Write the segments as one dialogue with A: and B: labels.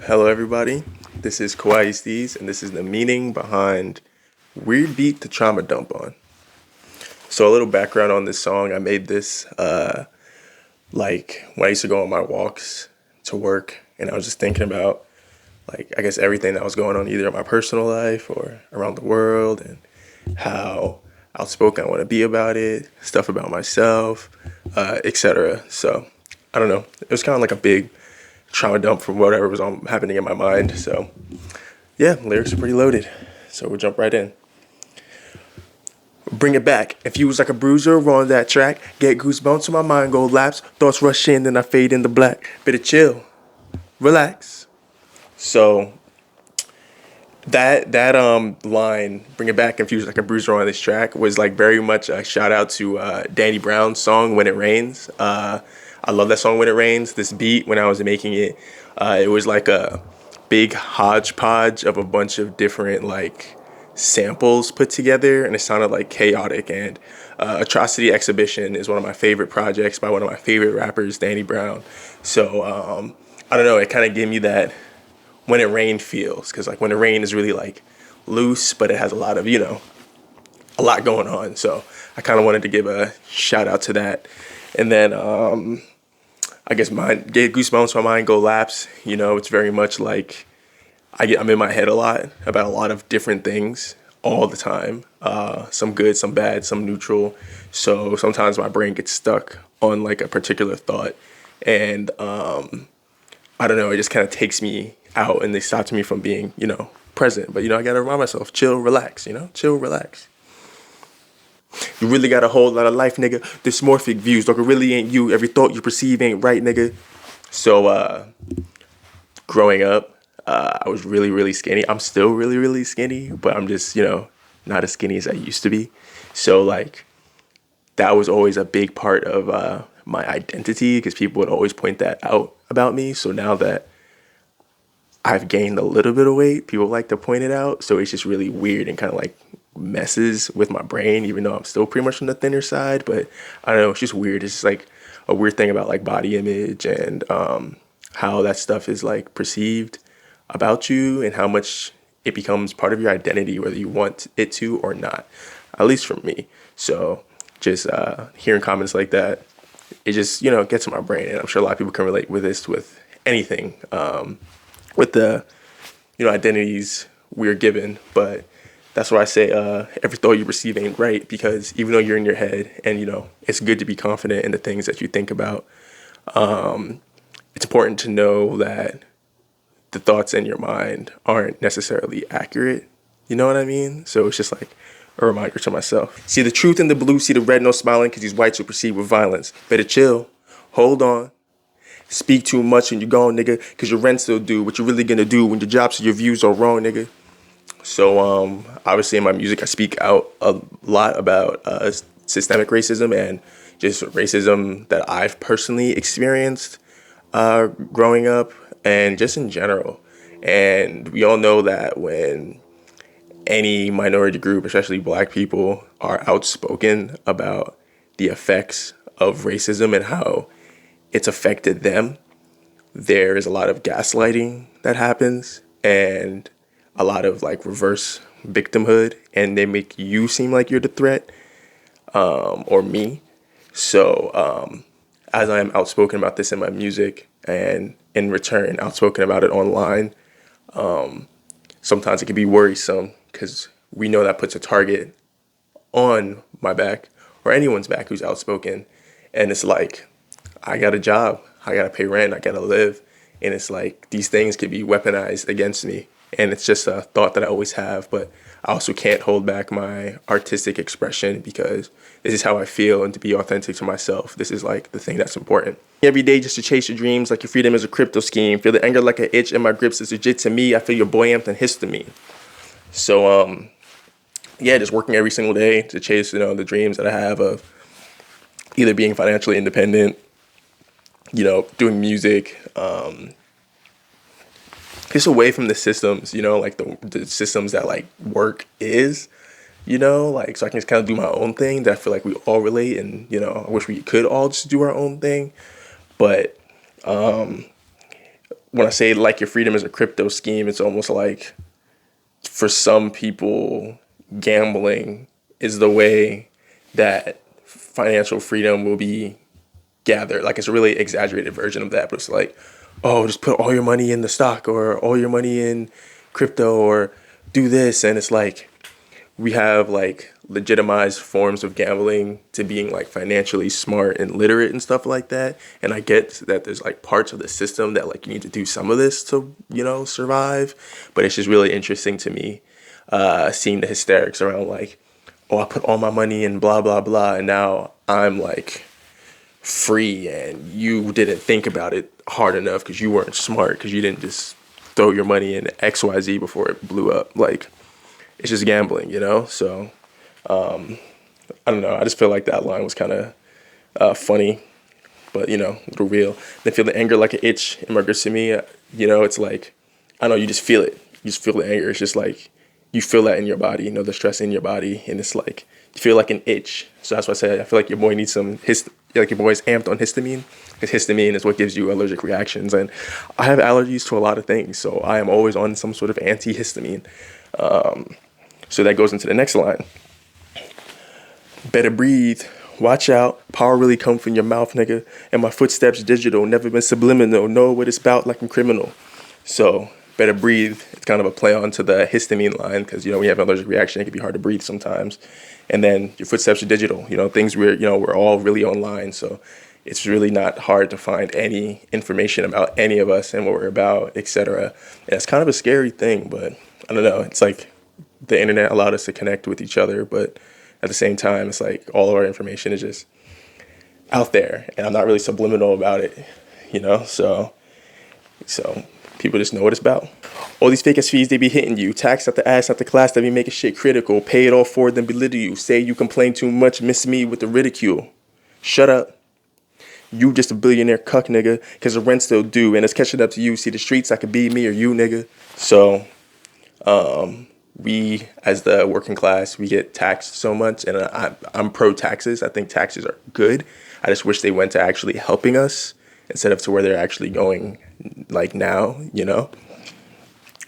A: Hello, everybody. This is KawaiiSteez, and this is the meaning behind Weird Beat to Trauma Dump On. So, a little background on this song. I made this like when I used to go on my walks to work, and I was just thinking about, like, I guess everything that was going on either in my personal life or around the world, and how outspoken I want to be about it, stuff about myself, etc. So, I don't know. It was kind of like a big trauma dump from whatever was happening in my mind. So yeah, lyrics are pretty loaded. So we'll jump right in. Bring it back. Infused like a bruiser, on that track. Get goosebumps when my mind go lapse. Thoughts rush in, then I fade into black. Bit of chill, relax. So that line, bring it back, infused like a bruiser on this track, was like very much a shout out to Danny Brown's song When It Rains. I love that song When It Rains. This beat, when I was making it, it was like a big hodgepodge of a bunch of different like samples put together, and it sounded like chaotic. And Atrocity Exhibition is one of my favorite projects by one of my favorite rappers, Danny Brown. So I don't know, it kind of gave me that When It Rained feels, because like When It Rained is really like loose, but it has a lot of, a lot going on. So I kind of wanted to give a shout out to that. And then I guess mine get goosebumps, my mind go lapse. It's very much like I'm in my head a lot about a lot of different things all the time. Some good, some bad, some neutral. So sometimes my brain gets stuck on like a particular thought, and I don't know, it just kind of takes me out and they stops me from being, present. But I gotta remind myself, chill, relax, chill, relax. You really got a whole lot of life, nigga. Dismorphic views, dog, it really ain't you. Every thought you perceive ain't right, nigga. So, growing up, I was really, really skinny. I'm still really, really skinny, but I'm just, not as skinny as I used to be. So, like, that was always a big part of my identity, because people would always point that out about me. So now that I've gained a little bit of weight, people like to point it out. So it's just really weird and kind of like messes with my brain, even though I'm still pretty much on the thinner side. But I don't know, it's just weird. It's just like a weird thing about like body image and how that stuff is like perceived about you, and how much it becomes part of your identity, whether you want it to or not, at least for me. So just hearing comments like that, it just, gets in my brain. And I'm sure a lot of people can relate with this with anything. With the identities we're given. But that's why I say every thought you perceive ain't right, because even though you're in your head and it's good to be confident in the things that you think about, it's important to know that the thoughts in your mind aren't necessarily accurate. You know what I mean? So it's just like a reminder to myself. See the truth in the blue, see the red, no smiling, because these whites will proceed with violence. Better chill, hold on. Speak too much and you're gone, nigga, because your rent still due. What you really gonna do when your jobs or your views are wrong, nigga? So, obviously in my music, I speak out a lot about systemic racism and just racism that I've personally experienced growing up, and just in general. And we all know that when any minority group, especially black people, are outspoken about the effects of racism and how it's affected them, there is a lot of gaslighting that happens, and a lot of like reverse victimhood, and they make you seem like you're the threat, or me. So as I am outspoken about this in my music, and in return outspoken about it online, sometimes it can be worrisome, because we know that puts a target on my back, or anyone's back who's outspoken. And it's like, I got a job, I gotta pay rent, I gotta live. And it's like these things could be weaponized against me. And it's just a thought that I always have, but I also can't hold back my artistic expression, because this is how I feel, and to be authentic to myself, this is like the thing that's important. Every day just to chase your dreams, like your freedom is a crypto scheme. Feel the anger like an itch in my grips, it's legit to me. I feel your buoyant and histamine. So yeah, just working every single day to chase, the dreams that I have of either being financially independent, doing music, just away from the systems, like the systems that like work is, like, so I can just kind of do my own thing that I feel like we all relate. And, I wish we could all just do our own thing. But when I say like your freedom is a crypto scheme, it's almost like for some people, gambling is the way that financial freedom will be gathered. Like it's a really exaggerated version of that, but it's like, oh, just put all your money in the stock or all your money in crypto or do this. And it's like we have like legitimized forms of gambling to being like financially smart and literate and stuff like that. And I get that there's like parts of the system that like you need to do some of this to, survive. But it's just really interesting to me seeing the hysterics around like, oh, I put all my money in blah, blah, blah. And now I'm like free and you didn't think about it hard enough because you weren't smart because you didn't just throw your money in XYZ before it blew up. Like, it's just gambling, So, I don't know. I just feel like that line was kind of funny, but, a little real. They feel the anger like an itch in regards to me. It's like, I don't know, you just feel it. You just feel the anger. It's just like, you feel that in your body, the stress in your body. And it's like, you feel like an itch. So that's why I say, I feel like your boy needs some, like your boy's amped on histamine. Because histamine is what gives you allergic reactions. And I have allergies to a lot of things. So I am always on some sort of antihistamine. So that goes into the next line. Better breathe. Watch out. Power really come from your mouth, nigga. And my footsteps digital. Never been subliminal. Know what it's about like I'm criminal. So better breathe. It's kind of a play on to the histamine line. Because, when you have an allergic reaction, it can be hard to breathe sometimes. And then your footsteps are digital. Things we're all really online. So it's really not hard to find any information about any of us and what we're about, etc. And it's kind of a scary thing. But I don't know. It's like the internet allowed us to connect with each other, but at the same time, it's like all of our information is just out there, and I'm not really subliminal about it, So people just know what it's about. All these fake ass fees, they be hitting you. Tax after ass after class, they be making shit critical. Pay it all forward, then belittle you. Say you complain too much, miss me with the ridicule. Shut up. You just a billionaire cuck, nigga, because the rent still due, and it's catching up to you. See the streets, I could be me or you, nigga. So, we, as the working class, we get taxed so much, and I'm pro taxes. I think taxes are good. I just wish they went to actually helping us instead of to where they're actually going, like now,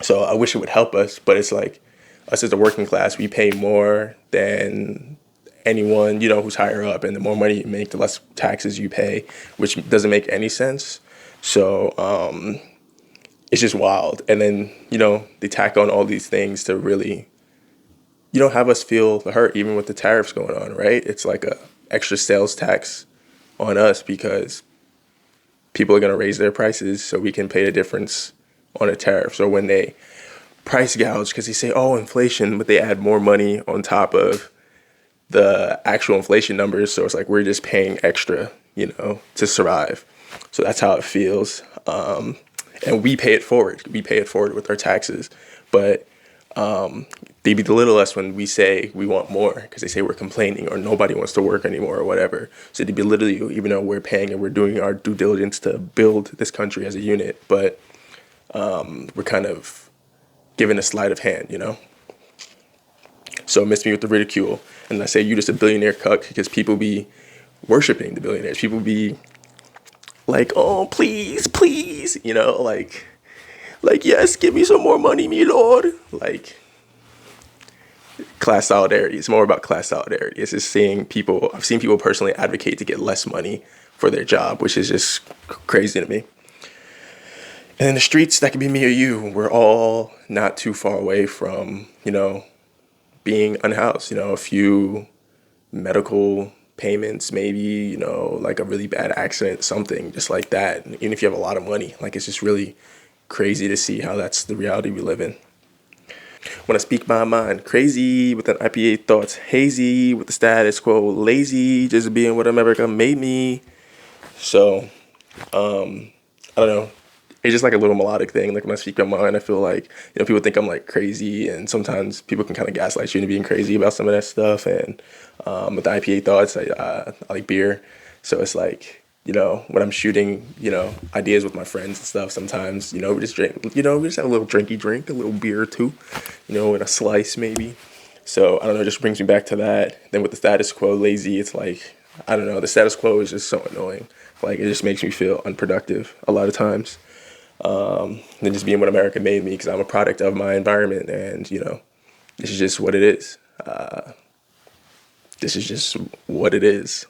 A: So I wish it would help us, but it's like us as the working class, we pay more than anyone, who's higher up, and the more money you make, the less taxes you pay, which doesn't make any sense. So, it's just wild. And then, they tack on all these things to really, have us feel the hurt, even with the tariffs going on, right? It's like a extra sales tax on us because people are going to raise their prices so we can pay the difference on a tariff. So when they price gouge because they say, oh, inflation, but they add more money on top of the actual inflation numbers. So it's like we're just paying extra, to survive. So that's how it feels. And we pay it forward. We pay it forward with our taxes. But they belittle us when we say we want more because they say we're complaining or nobody wants to work anymore or whatever. So they belittle you even though we're paying and we're doing our due diligence to build this country as a unit. But we're kind of given a sleight of hand, So miss me with the ridicule. And I say you just a billionaire cuck because people be worshiping the billionaires. People be like, oh, please, please, like, yes, give me some more money, me lord. Like, class solidarity. It's more about class solidarity. It's just I've seen people personally advocate to get less money for their job, which is just crazy to me. And in the streets, that could be me or you. We're all not too far away from, being unhoused, a few medical payments, maybe, like a really bad accident, something just like that. Even if you have a lot of money, like it's just really crazy to see how that's the reality we live in. When I speak my mind, crazy with an IPA thoughts, hazy with the status quo, lazy just being what America made me. So, I don't know. It's just like a little melodic thing. Like when I speak my mind, I feel like, people think I'm like crazy, and sometimes people can kind of gaslight you into being crazy about some of that stuff. And with the IPA thoughts, I like beer. So it's like, when I'm shooting, ideas with my friends and stuff, sometimes, we just drink, we just have a little drinky drink, a little beer too, and a slice maybe. So I don't know, it just brings me back to that. Then with the status quo, lazy, it's like, I don't know, the status quo is just so annoying. Like it just makes me feel unproductive a lot of times. than just being what America made me, because I'm a product of my environment, and this is just what it is. This is just what it is.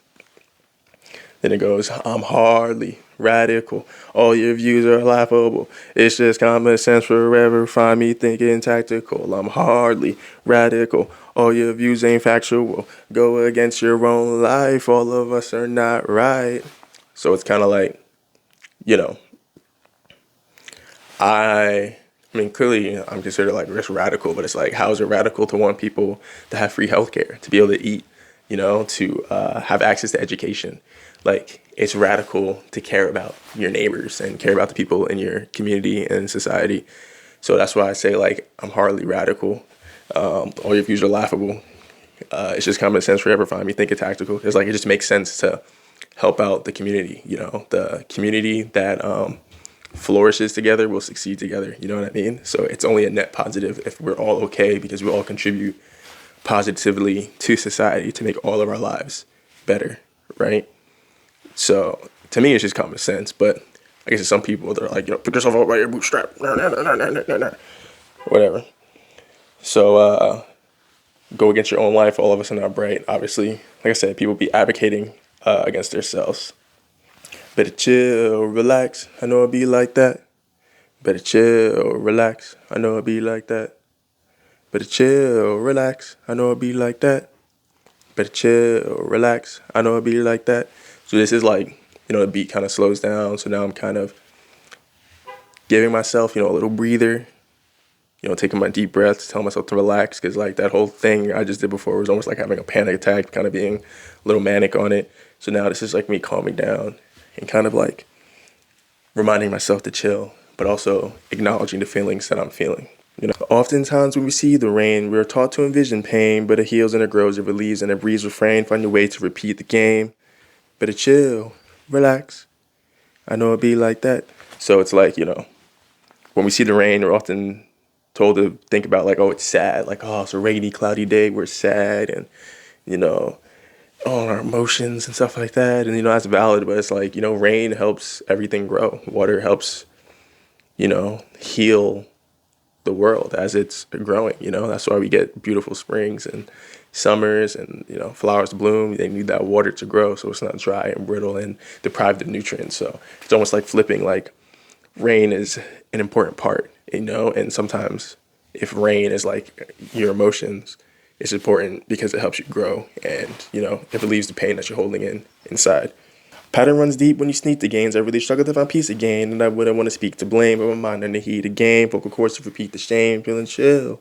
A: Then it goes, I'm hardly radical. All your views are laughable. It's just common sense forever. Find me thinking tactical. I'm hardly radical. All your views ain't factual. Go against your own life. All of us are not right. So it's kind of like, you know, I mean, clearly I'm considered like risk radical, but it's like, how is it radical to want people to have free healthcare, to be able to eat, to have access to education? Like, it's radical to care about your neighbors and care about the people in your community and society. So that's why I say, like, I'm hardly radical. All your views are laughable. It's just common sense forever. Find me thinking tactical. It's like, it just makes sense to help out the community. The community that flourishes together will succeed together. You know what I mean? So it's only a net positive if we're all okay, because we all contribute positively to society to make all of our lives better, right? So to me, it's just common sense. But I guess to some people, they're like, put yourself up by your bootstrap, whatever. So go against your own life. All of us are not bright. Obviously, like I said, people be advocating against themselves. Better chill, relax. I know it'll be like that. Better chill, relax. I know it'll be like that. Better chill, relax. I know it'll be like that. Better chill, relax. I know it'll be like that. So this is like, the beat kind of slows down. So now I'm kind of giving myself, a little breather, taking my deep breaths, telling myself to relax. Because like that whole thing I just did before was almost like having a panic attack, kind of being a little manic on it. So now this is like me calming down and kind of like reminding myself to chill, but also acknowledging the feelings that I'm feeling. Oftentimes when we see the rain, we're taught to envision pain, but it heals and it grows, it relieves and it breathes. Refrain, find your way to repeat the game. Better chill, relax. I know it'll be like that. So it's like, when we see the rain, we're often told to think about like, oh, it's sad. Like, oh, it's a rainy, cloudy day. We're sad and, all our emotions and stuff like that. And, that's valid. But it's like, rain helps everything grow. Water helps, heal the world as it's growing. That's why we get beautiful springs and summers and, flowers bloom. They need that water to grow so it's not dry and brittle and deprived of nutrients. So it's almost like flipping, like rain is an important part, and sometimes if rain is like your emotions, it's important because it helps you grow and, it relieves the pain that you're holding inside. Pattern runs deep when you sneak the gains. I really struggle to find peace again, and I wouldn't want to speak to blame, but my mind in the heat of game. Vocal cords to repeat the shame, feeling chill,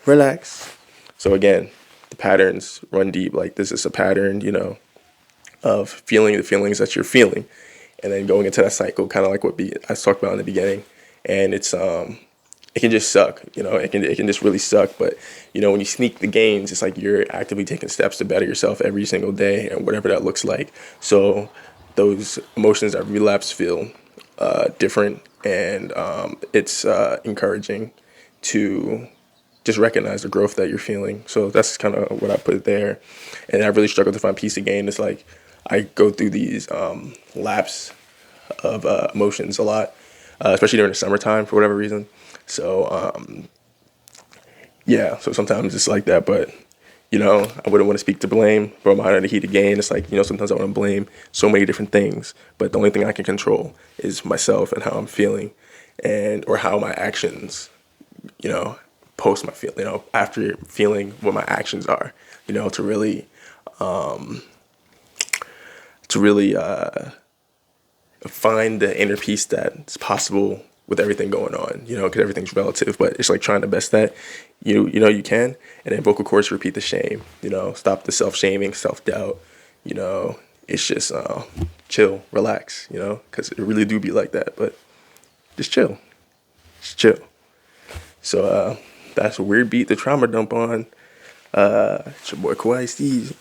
A: relax. So again, the patterns run deep. Like this is a pattern, of feeling the feelings that you're feeling, and then going into that cycle, kind of like what I talked about in the beginning. And it's it can just suck, it can just really suck. But, when you sneak the gains, it's like you're actively taking steps to better yourself every single day and whatever that looks like. So those emotions that relapse feel different, and it's encouraging to just recognize the growth that you're feeling. So that's kind of what I put there. And I really struggle to find peace again. It's like I go through these lapse of emotions a lot, especially during the summertime for whatever reason. So, so sometimes it's like that, but, I wouldn't want to speak to blame, but I'm out of the heat again. It's like, sometimes I want to blame so many different things, but the only thing I can control is myself and how I'm feeling or how my actions, post my feel, after feeling what my actions are, to really find the inner peace that's possible with everything going on, because everything's relative, but it's like trying the best that you can. And then vocal cords repeat the shame, stop the self-shaming, self-doubt, it's just chill, relax, because it really do be like that, but just chill. So that's a weird beat to trauma dump on. It's your boy KawaiiSteez.